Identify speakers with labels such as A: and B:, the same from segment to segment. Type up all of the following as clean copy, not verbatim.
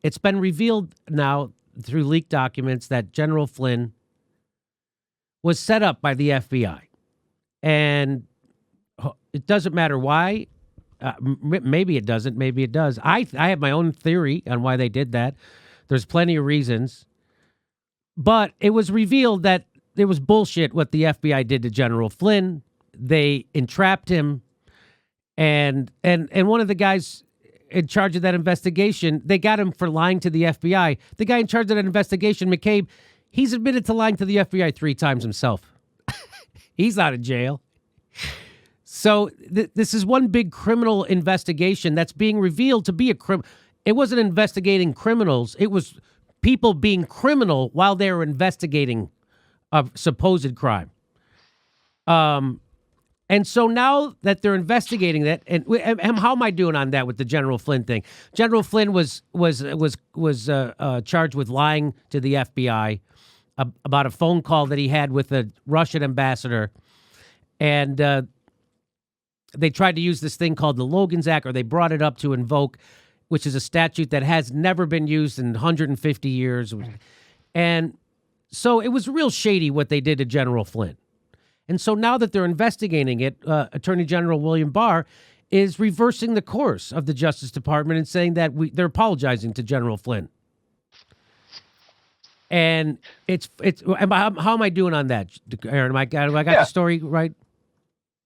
A: it's been revealed now through leaked documents that General Flynn was set up by the FBI. And it doesn't matter why. Maybe it doesn't. Maybe it does. I have my own theory on why they did that. There's plenty of reasons. But it was revealed that it was bullshit what the FBI did to General Flynn. They entrapped him. And one of the guys in charge of that investigation, they got him for lying to the FBI. The guy in charge of that investigation, McCabe, he's admitted to lying to the FBI 3 times himself. He's out of jail. So this is one big criminal investigation that's being revealed to be a criminal. It wasn't investigating criminals. It was people being criminal while they were investigating a supposed crime. And so now that they're investigating that, and how am I doing on that with the General Flynn thing? General Flynn was charged with lying to the FBI about a phone call that he had with a Russian ambassador, and they tried to use this thing called the Logan's Act, or they brought it up to invoke, which is a statute that has never been used in 150 years, and so it was real shady what they did to General Flynn. And so now that they're investigating it, Attorney General William Barr is reversing the course of the Justice Department and saying that they're apologizing to General Flynn. And how am I doing on that, Aaron? I got the story right?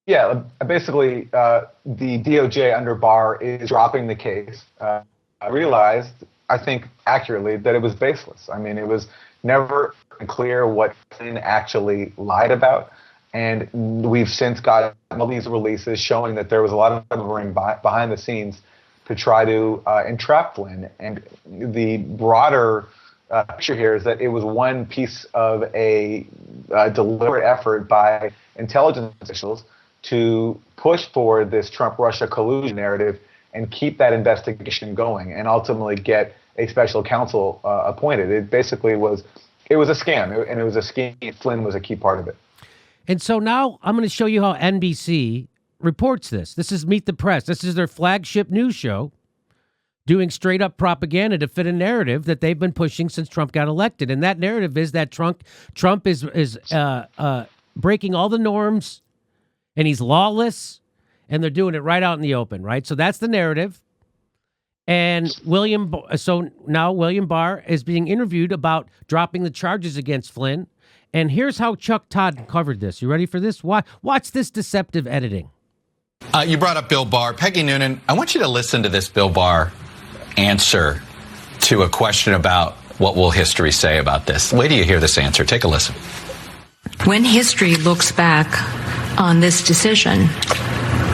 B: Yeah, basically, the DOJ under Barr is dropping the case. I realized, I think accurately, that it was baseless. I mean, it was never clear what Flynn actually lied about. And we've since got all these releases showing that there was a lot of maneuvering behind the scenes to try to entrap Flynn. And the broader picture here is that it was one piece of a deliberate effort by intelligence officials to push forward this Trump-Russia collusion narrative and keep that investigation going and ultimately get a special counsel appointed. It basically was a scam, and it was a scheme. Flynn was a key part of it.
A: And so now I'm going to show you how NBC reports this. This is Meet the Press. This is their flagship news show doing straight up propaganda to fit a narrative that they've been pushing since Trump got elected. And that narrative is that Trump is breaking all the norms and he's lawless and they're doing it right out in the open, right? So that's the narrative. And now William Barr is being interviewed about dropping the charges against Flynn. And here's how Chuck Todd covered this. You ready for this? Watch this deceptive editing.
C: You brought up Bill Barr. Peggy Noonan, I want you to listen to this Bill Barr answer to a question about what will history say about this. Wait till you hear this answer. Take a listen.
D: When history looks back on this decision,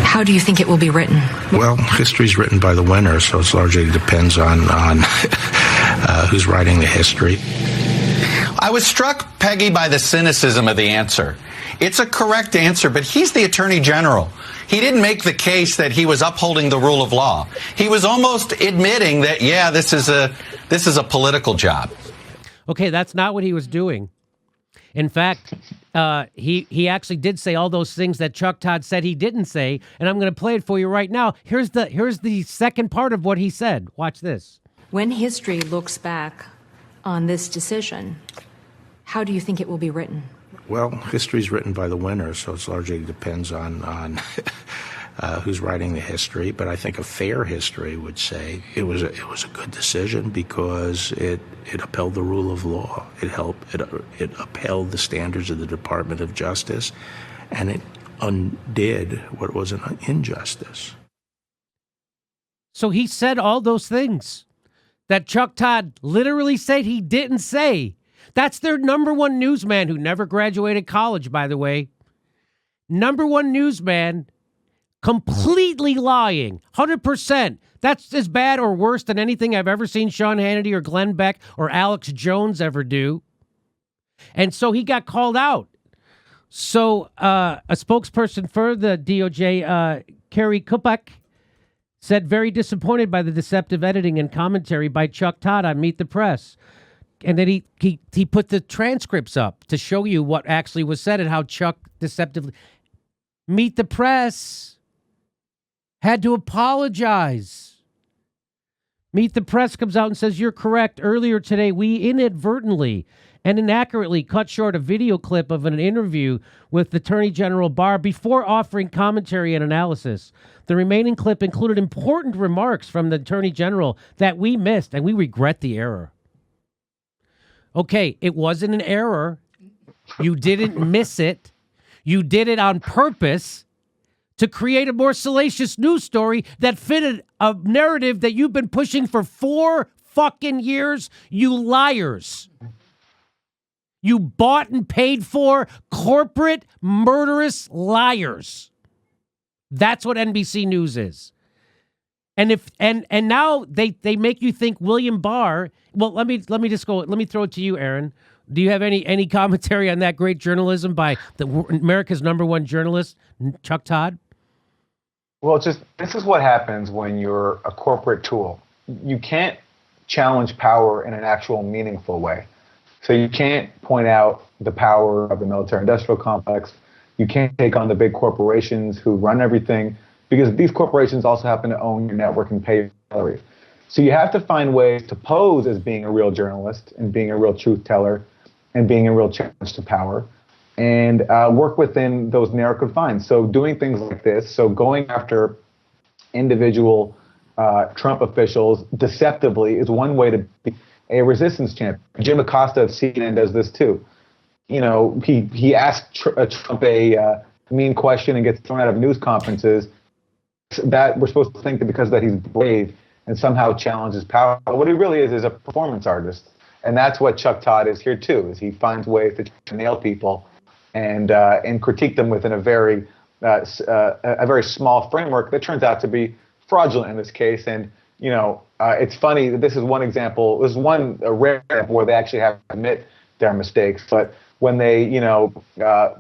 D: how do you think it will be written?
E: Well, history's written by the winner, so it largely depends on who's writing the history.
C: I was struck, Peggy, by the cynicism of the answer. It's a correct answer, but he's the Attorney General. He didn't make the case that he was upholding the rule of law. He was almost admitting that, yeah, this is a political job.
A: Okay, that's not what he was doing. In fact, he actually did say all those things that Chuck Todd said he didn't say, and I'm going to play it for you right now. Here's the second part of what he said. Watch this.
D: When history looks back on this decision, how do you think it will be written?
E: Well, history's written by the winner, so it largely depends on who's writing the history. But I think a fair history would say it was a good decision because it upheld the rule of law. It upheld the standards of the Department of Justice, and it undid what was an injustice.
A: So he said all those things that Chuck Todd literally said he didn't say. That's their number one newsman who never graduated college, by the way. Number one newsman, completely lying, 100%. That's as bad or worse than anything I've ever seen Sean Hannity or Glenn Beck or Alex Jones ever do. And so he got called out. So a spokesperson for the DOJ, Carrie Kupak, said very disappointed by the deceptive editing and commentary by Chuck Todd on Meet the Press. And then he put the transcripts up to show you what actually was said and how Chuck deceptively... Meet the Press had to apologize. Meet the Press comes out and says, you're correct. Earlier today, we inadvertently and inaccurately cut short a video clip of an interview with Attorney General Barr before offering commentary and analysis. The remaining clip included important remarks from the Attorney General that we missed, and we regret the error. Okay, it wasn't an error. You didn't miss it. You did it on purpose to create a more salacious news story that fitted a narrative that you've been pushing for 4 fucking years, you liars. You bought and paid for corporate murderous liars. That's what NBC News is. And if and now they make you think William Barr. Well, let me just go. Let me throw it to you, Aaron. Do you have any commentary on that great journalism by America's #1 journalist, Chuck Todd?
B: Well, this is what happens when you're a corporate tool. You can't challenge power in an actual meaningful way. So you can't point out the power of the military-industrial complex. You can't take on the big corporations who run everything, because these corporations also happen to own your network and pay your salary. So you have to find ways to pose as being a real journalist and being a real truth teller and being a real challenge to power, and work within those narrow confines. So doing things like this, so going after individual Trump officials deceptively is one way to be a resistance champion. Jim Acosta of CNN does this too. You know, he asked Trump a mean question and gets thrown out of news conferences. That we're supposed to think that because that he's brave and somehow challenges power. But what he really is a performance artist, and that's what Chuck Todd is here too. Is he finds ways to nail people and critique them within a very small framework that turns out to be fraudulent in this case. And you know, it's funny that this is one example. This is one rare example where they actually have to admit their mistakes. But when they,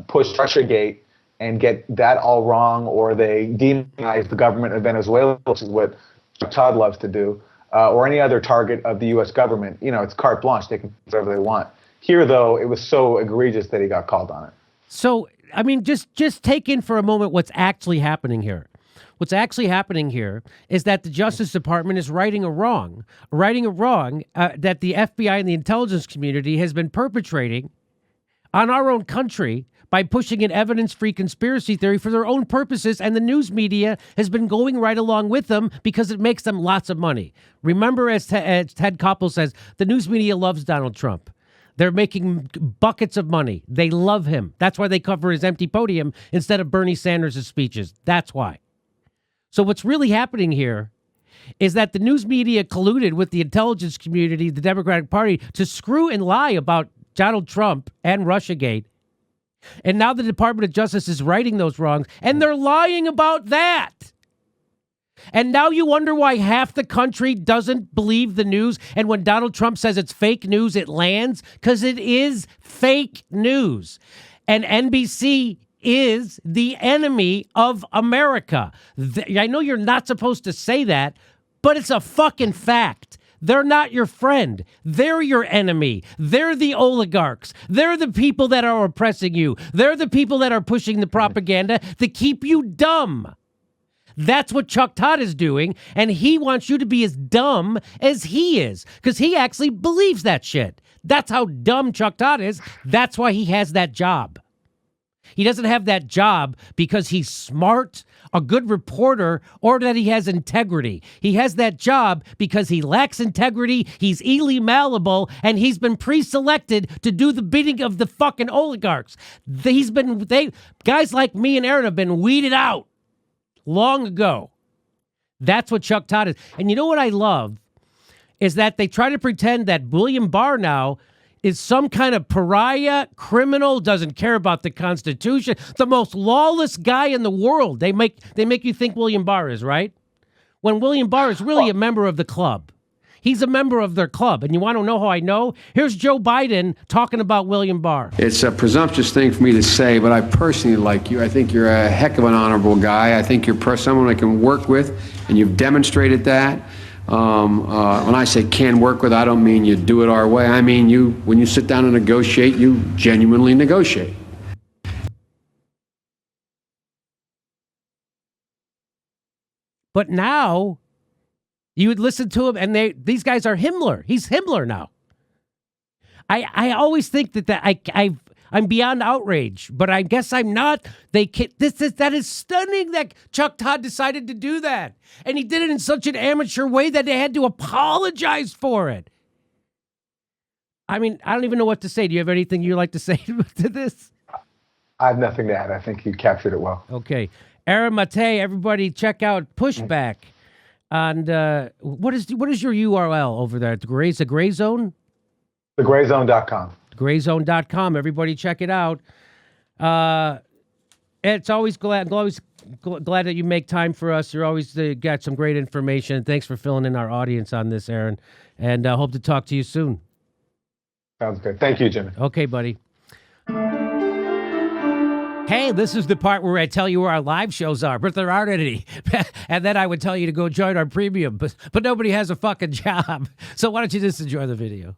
B: push Russiagate and get that all wrong, or they demonize the government of Venezuela, which is what Todd loves to do, or any other target of the U.S. government, it's carte blanche. They can do whatever they want. Here, though, it was so egregious that he got called on it. So, I mean, just take in for a moment what's actually happening here. What's actually happening here is that the Justice Department is righting a wrong that the FBI and the intelligence community has been perpetrating on our own country by pushing an evidence-free conspiracy theory for their own purposes, and the news media has been going right along with them because it makes them lots of money. Remember, as Ted Koppel says, the news media loves Donald Trump. They're making buckets of money. They love him. That's why they cover his empty podium instead of Bernie Sanders' speeches. That's why. So what's really happening here is that the news media colluded with the intelligence community, the Democratic Party, to screw and lie about Donald Trump and Russiagate. And now the Department of Justice is righting those wrongs, and they're lying about that. And now you wonder why half the country doesn't believe the news, and when Donald Trump says it's fake news, it lands, because it is fake news. And NBC is the enemy of America. I know you're not supposed to say that, but it's a fucking fact. They're not your friend. They're your enemy. They're the oligarchs. They're the people that are oppressing you. They're the people that are pushing the propaganda to keep you dumb. That's what Chuck Todd is doing, and he wants you to be as dumb as he is, because he actually believes that shit. That's how dumb Chuck Todd is. That's why he has that job. He doesn't have that job because he's smart, a good reporter, or that he has integrity. He has that job because he lacks integrity, he's easily malleable, and he's been pre-selected to do the bidding of the fucking oligarchs. Guys like me and Aaron have been weeded out long ago. That's what Chuck Todd is. And you know what I love is that they try to pretend that William Barr now is some kind of pariah, criminal, doesn't care about the Constitution, the most lawless guy in the world. They make you think William Barr is, right? When William Barr is really a member of the club. He's a member of their club. And you want to know how I know? Here's Joe Biden talking about William Barr.
F: It's a presumptuous thing for me to say, but I personally like you. I think you're a heck of an honorable guy. I think you're someone I can work with, and you've demonstrated that. When I say can work with, I don't mean you do it our way. I mean when you sit down and negotiate, you genuinely negotiate.
A: But now You would listen to him, and these guys are Himmler. He's Himmler now. I always think I'm beyond outrage, but I guess I'm not. That is stunning that Chuck Todd decided to do that, and he did it in such an amateur way that they had to apologize for it. I mean, I don't even know what to say. Do you have anything you'd like to say to this?
B: I have nothing to add. I think you captured it well.
A: Okay. Aaron Mate, everybody check out Pushback. And what is your URL over there? The Gray Zone?
B: TheGrayZone.com.
A: TheGrayZone.com. Everybody check it out. It's always glad that you make time for us. You're always got some great information. Thanks for filling in our audience on this, Aaron. And I hope to talk to you soon.
B: Sounds good. Thank you, Jimmy.
A: Okay, buddy. Hey, this is the part where I tell you where our live shows are, but there aren't any. And then I would tell you to go join our premium, but nobody has a fucking job. So why don't you just enjoy the video?